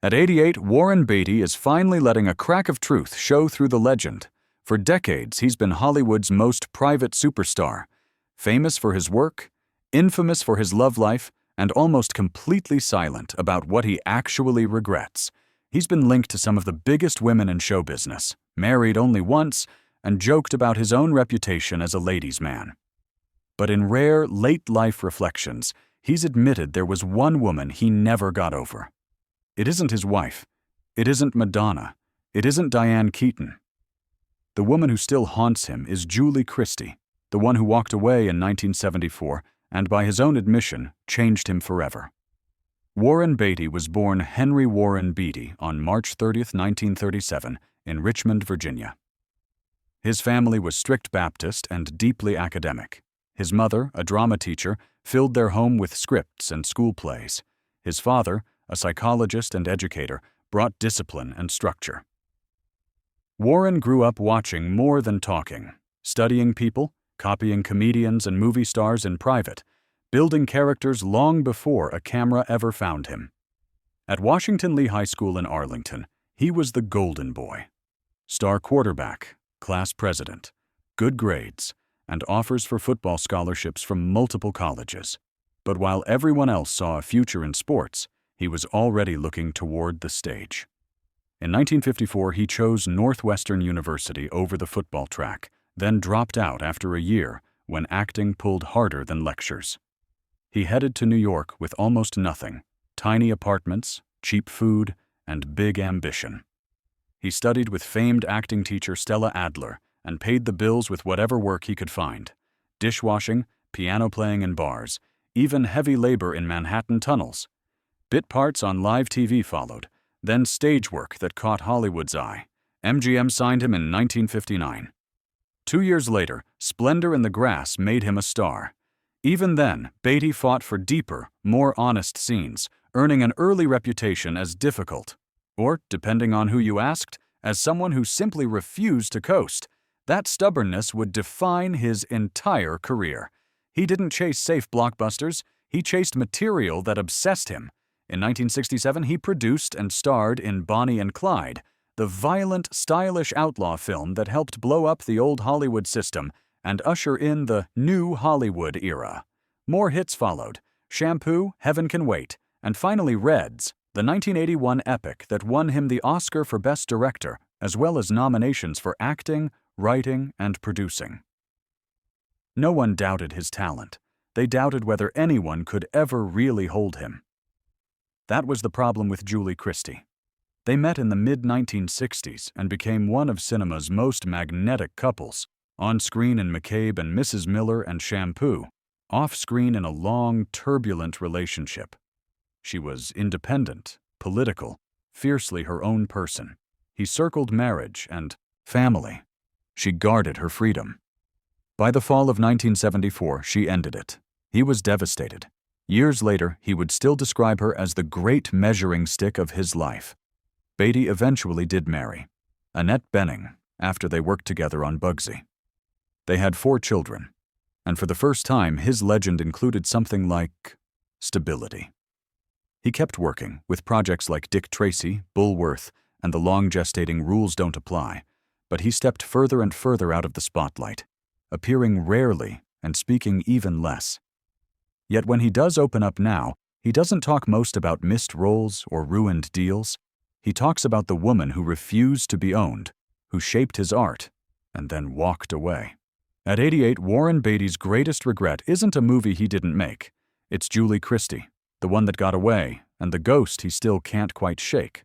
At 88, Warren Beatty is finally letting a crack of truth show through the legend. For decades, he's been Hollywood's most private superstar, famous for his work, infamous for his love life, and almost completely silent about what he actually regrets. He's been linked to some of the biggest women in show business, married only once, and joked about his own reputation as a ladies' man. But in rare, late-life reflections, he's admitted there was one woman he never got over. It isn't his wife. It isn't Madonna. It isn't Diane Keaton. The woman who still haunts him is Julie Christie, the one who walked away in 1974 and, by his own admission, changed him forever. Warren Beatty was born Henry Warren Beatty on March 30, 1937, in Richmond, Virginia. His family was strict Baptist and deeply academic. His mother, a drama teacher, filled their home with scripts and school plays. His father, a psychologist and educator, brought discipline and structure. Warren grew up watching more than talking, studying people, copying comedians and movie stars in private, building characters long before a camera ever found him. At Washington Lee High School in Arlington, he was the golden boy. Star quarterback, class president, good grades, and offers for football scholarships from multiple colleges. But while everyone else saw a future in sports, he was already looking toward the stage. In 1954, he chose Northwestern University over the football track, then dropped out after a year when acting pulled harder than lectures. He headed to New York with almost nothing, tiny apartments, cheap food, and big ambition. He studied with famed acting teacher Stella Adler and paid the bills with whatever work he could find: dishwashing, piano playing in bars, even heavy labor in Manhattan tunnels. Bit parts on live TV followed, then stage work that caught Hollywood's eye. MGM signed him in 1959. 2 years later, Splendor in the Grass made him a star. Even then, Beatty fought for deeper, more honest scenes, earning an early reputation as difficult, or, depending on who you asked, as someone who simply refused to coast. That stubbornness would define his entire career. He didn't chase safe blockbusters, he chased material that obsessed him. In 1967, he produced and starred in Bonnie and Clyde, the violent, stylish outlaw film that helped blow up the old Hollywood system and usher in the new Hollywood era. More hits followed: Shampoo, Heaven Can Wait, and finally Reds, the 1981 epic that won him the Oscar for Best Director, as well as nominations for acting, writing, and producing. No one doubted his talent. They doubted whether anyone could ever really hold him. That was the problem with Julie Christie. They met in the mid-1960s and became one of cinema's most magnetic couples, on-screen in McCabe and Mrs. Miller and Shampoo, off-screen in a long, turbulent relationship. She was independent, political, fiercely her own person. He circled marriage and family. She guarded her freedom. By the fall of 1974, she ended it. He was devastated. Years later, he would still describe her as the great measuring stick of his life. Beatty eventually did marry Annette Bening after they worked together on Bugsy. They had 4 children, and for the first time, his legend included something like stability. He kept working with projects like Dick Tracy, Bulworth, and the long-gestating Rules Don't Apply, but he stepped further and further out of the spotlight, appearing rarely and speaking even less. Yet when he does open up now, he doesn't talk most about missed roles or ruined deals. He talks about the woman who refused to be owned, who shaped his art, and then walked away. At 88, Warren Beatty's greatest regret isn't a movie he didn't make. It's Julie Christie, the one that got away, and the ghost he still can't quite shake.